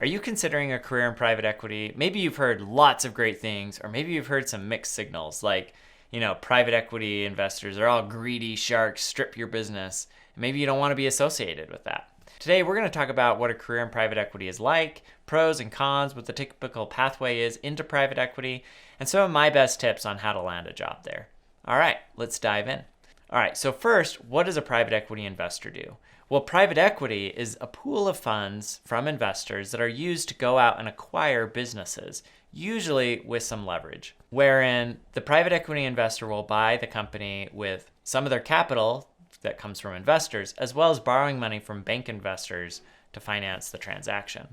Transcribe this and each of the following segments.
Are you considering a career in private equity? Maybe you've heard lots of great things, or maybe you've heard some mixed signals like, private equity investors are all greedy sharks, strip your business. And maybe you don't want to be associated with that. Today, we're going to talk about what a career in private equity is like, pros and cons, what the typical pathway is into private equity, and some of my best tips on how to land a job there. All right, let's dive in. All right, so first, what does a private equity investor do? Well, private equity is a pool of funds from investors that are used to go out and acquire businesses, usually with some leverage, wherein the private equity investor will buy the company with some of their capital that comes from investors, as well as borrowing money from bank investors to finance the transaction.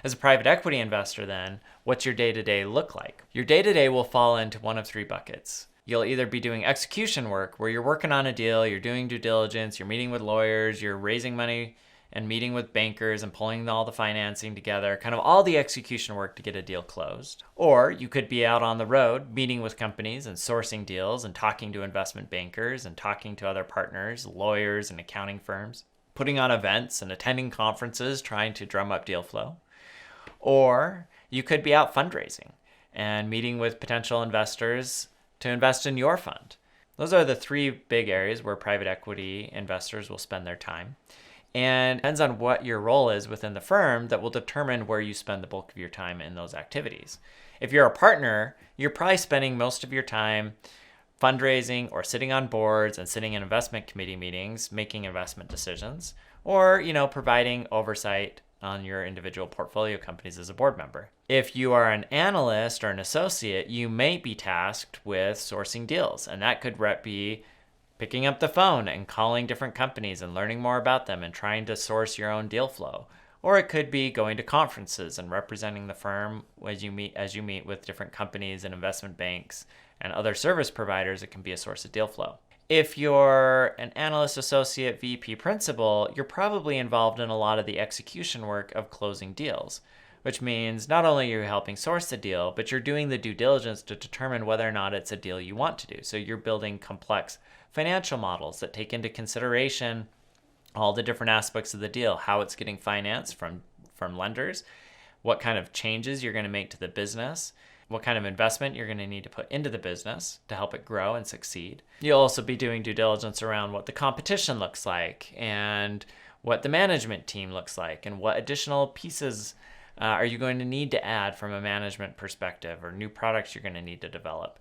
As a private equity investor, then, what's your day-to-day look like? Your day-to-day will fall into one of three buckets. You'll either be doing execution work where you're working on a deal, you're doing due diligence, you're meeting with lawyers, you're raising money and meeting with bankers and pulling all the financing together, kind of all the execution work to get a deal closed. Or you could be out on the road meeting with companies and sourcing deals and talking to investment bankers and talking to other partners, lawyers and accounting firms, putting on events and attending conferences, trying to drum up deal flow. Or you could be out fundraising and meeting with potential investors to invest in your fund. Those are the three big areas where private equity investors will spend their time. And it depends on what your role is within the firm that will determine where you spend the bulk of your time in those activities. If you're a partner, you're probably spending most of your time fundraising or sitting on boards and sitting in investment committee meetings, making investment decisions, or, providing oversight on your individual portfolio companies as a board member. If you are an analyst or an associate, you may be tasked with sourcing deals, and that could be picking up the phone and calling different companies and learning more about them and trying to source your own deal flow. Or it could be going to conferences and representing the firm as you meet with different companies and investment banks and other service providers. It can be a source of deal flow. If you're an analyst, associate, VP, principal, you're probably involved in a lot of the execution work of closing deals, which means not only are you helping source the deal, but you're doing the due diligence to determine whether or not it's a deal you want to do. So you're building complex financial models that take into consideration all the different aspects of the deal, how it's getting financed from lenders, what kind of changes you're going to make to the business, what kind of investment you're going to need to put into the business to help it grow and succeed. You'll also be doing due diligence around what the competition looks like and what the management team looks like and what additional pieces are you going to need to add from a management perspective or new products you're going to need to develop.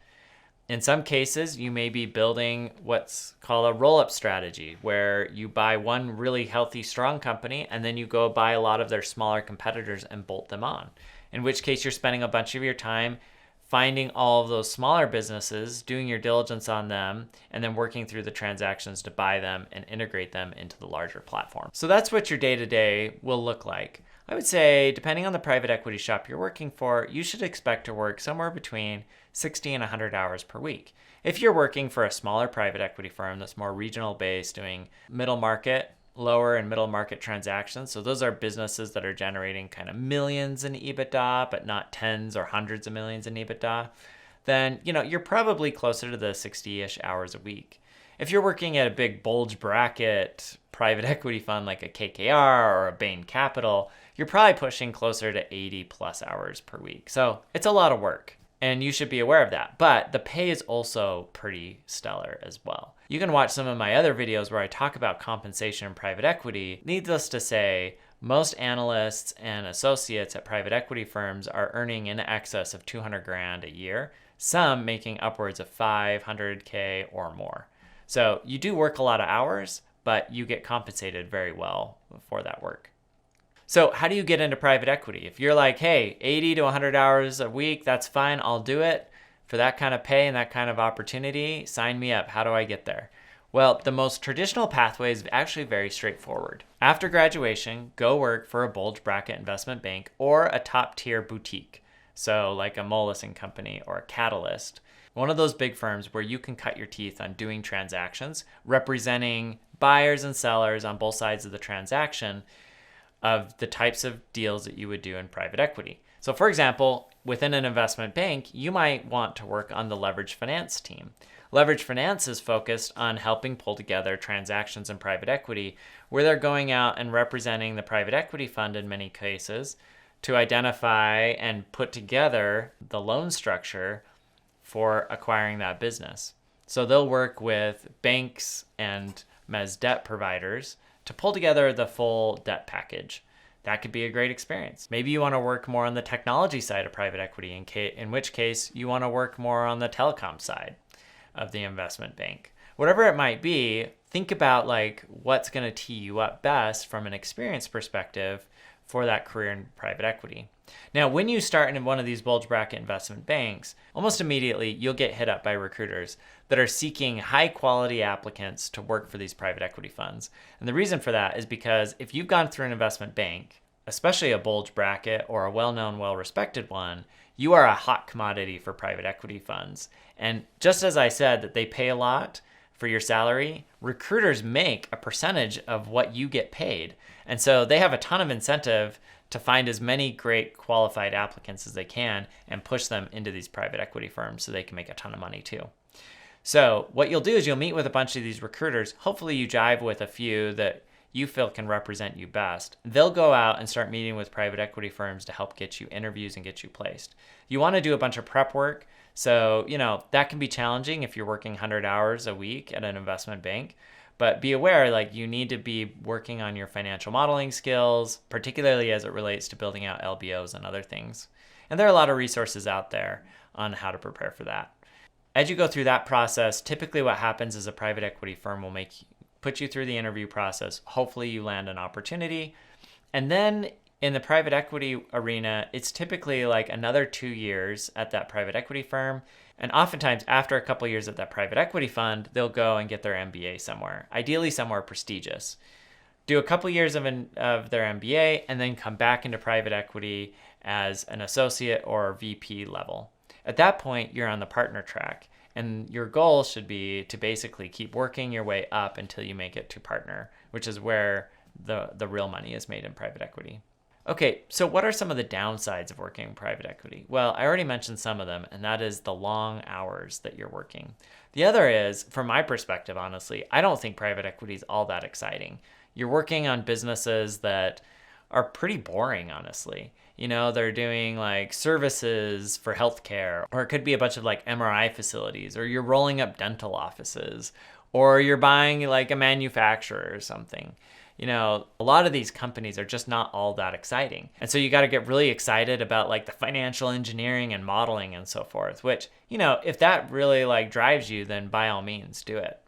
In some cases, you may be building what's called a roll-up strategy, where you buy one really healthy, strong company, and then you go buy a lot of their smaller competitors and bolt them on. In which case, you're spending a bunch of your time finding all of those smaller businesses, doing your diligence on them, and then working through the transactions to buy them and integrate them into the larger platform. So that's what your day-to-day will look like. I would say, depending on the private equity shop you're working for, you should expect to work somewhere between 60 and 100 hours per week. If you're working for a smaller private equity firm that's more regional based, doing middle market, lower and middle market transactions, so those are businesses that are generating kind of millions in EBITDA, but not tens or hundreds of millions in EBITDA, then you're probably closer to the 60-ish hours a week. If you're working at a big bulge bracket private equity fund like a KKR or a Bain Capital, you're probably pushing closer to 80 plus hours per week. So it's a lot of work, and you should be aware of that. But the pay is also pretty stellar as well. You can watch some of my other videos where I talk about compensation in private equity. Needless to say, most analysts and associates at private equity firms are earning in excess of 200 grand a year, some making upwards of 500K or more. So you do work a lot of hours, but you get compensated very well for that work. So how do you get into private equity? If you're like, hey, 80 to 100 hours a week, that's fine, I'll do it. For that kind of pay and that kind of opportunity, sign me up. How do I get there? Well, the most traditional pathway is actually very straightforward. After graduation, go work for a bulge bracket investment bank or a top tier boutique. So like a Moelis & Company or a Catalyst. One of those big firms where you can cut your teeth on doing transactions, representing buyers and sellers on both sides of the transaction of the types of deals that you would do in private equity. So for example, within an investment bank, you might want to work on the leverage finance team. Leverage finance is focused on helping pull together transactions in private equity where they're going out and representing the private equity fund in many cases to identify and put together the loan structure for acquiring that business. So they'll work with banks and mezz debt providers to pull together the full debt package. That could be a great experience. Maybe you want to work more on the technology side of private equity, in which case you want to work more on the telecom side of the investment bank. Whatever it might be, think about like what's going to tee you up best from an experience perspective for that career in private equity. Now, when you start in one of these bulge bracket investment banks, almost immediately you'll get hit up by recruiters that are seeking high quality applicants to work for these private equity funds. And the reason for that is because if you've gone through an investment bank, especially a bulge bracket or a well-known, well-respected one, you are a hot commodity for private equity funds. And just as I said that they pay a lot for your salary, recruiters make a percentage of what you get paid. And so they have a ton of incentive to find as many great qualified applicants as they can and push them into these private equity firms so they can make a ton of money too. So what you'll do is you'll meet with a bunch of these recruiters. Hopefully you jive with a few that you feel can represent you best. They'll go out and start meeting with private equity firms to help get you interviews and get you placed. You want to do a bunch of prep work. So, that can be challenging if you're working 100 hours a week at an investment bank. But be aware, like you need to be working on your financial modeling skills, particularly as it relates to building out LBOs and other things. And there are a lot of resources out there on how to prepare for that. As you go through that process, typically what happens is a private equity firm will put you through the interview process. Hopefully you land an opportunity. And then in the private equity arena, it's typically like another 2 years at that private equity firm. And oftentimes after a couple of years at that private equity fund, they'll go and get their MBA somewhere, ideally somewhere prestigious. Do a couple of years of their MBA and then come back into private equity as an associate or VP level. At that point, you're on the partner track. And your goal should be to basically keep working your way up until you make it to partner, which is where the real money is made in private equity. Okay, so what are some of the downsides of working in private equity? Well, I already mentioned some of them, and that is the long hours that you're working. The other is, from my perspective, honestly, I don't think private equity is all that exciting. You're working on businesses that are pretty boring, honestly. They're doing like services for healthcare, or it could be a bunch of like MRI facilities, or you're rolling up dental offices, or you're buying like a manufacturer or something. A lot of these companies are just not all that exciting. And so you got to get really excited about like the financial engineering and modeling and so forth, which, if that really like drives you, then by all means do it.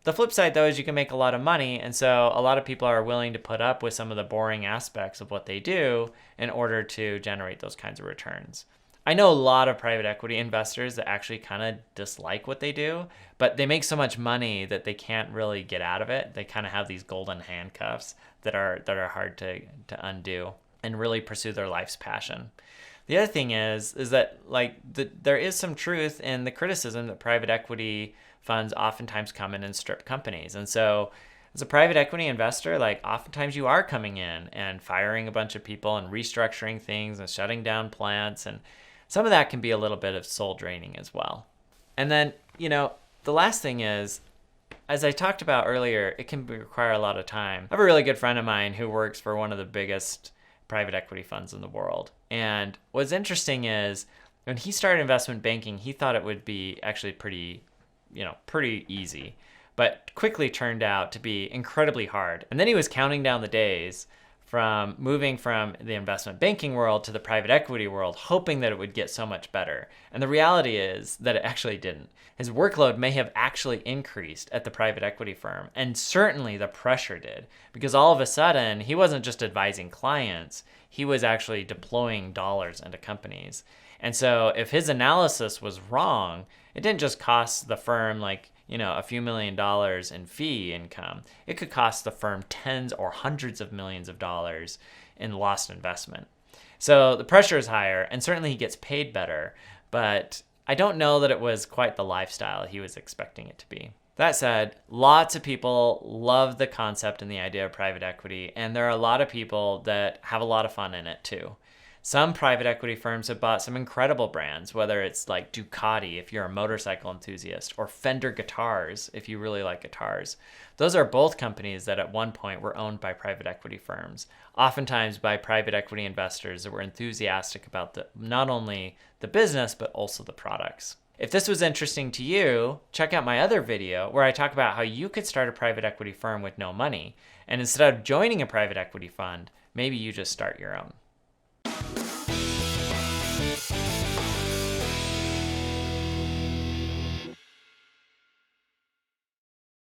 The flip side, though, is you can make a lot of money, and so a lot of people are willing to put up with some of the boring aspects of what they do in order to generate those kinds of returns. I know a lot of private equity investors that actually kind of dislike what they do, but they make so much money that they can't really get out of it. They kind of have these golden handcuffs that are hard to undo and really pursue their life's passion. The other thing is that there is some truth in the criticism that private equity funds oftentimes come in and strip companies. And so as a private equity investor, oftentimes you are coming in and firing a bunch of people and restructuring things and shutting down plants. And some of that can be a little bit of soul draining as well. And then, the last thing is, as I talked about earlier, it can require a lot of time. I have a really good friend of mine who works for one of the biggest private equity funds in the world. And what's interesting is when he started investment banking, he thought it would be actually pretty easy, but quickly turned out to be incredibly hard. And then he was counting down the days from moving from the investment banking world to the private equity world, hoping that it would get so much better. And the reality is that it actually didn't. His workload may have actually increased at the private equity firm, and certainly the pressure did, because all of a sudden he wasn't just advising clients, he was actually deploying dollars into companies. And so if his analysis was wrong, it didn't just cost the firm a few $1,000,000 in fee income. It could cost the firm tens or hundreds of millions of dollars in lost investment. So the pressure is higher, and certainly he gets paid better, but I don't know that it was quite the lifestyle he was expecting it to be. That said, lots of people love the concept and the idea of private equity, and there are a lot of people that have a lot of fun in it too. Some private equity firms have bought some incredible brands, whether it's like Ducati if you're a motorcycle enthusiast, or Fender guitars if you really like guitars. Those are both companies that at one point were owned by private equity firms, oftentimes by private equity investors that were enthusiastic about not only the business, but also the products. If this was interesting to you, check out my other video where I talk about how you could start a private equity firm with no money. And instead of joining a private equity fund, maybe you just start your own.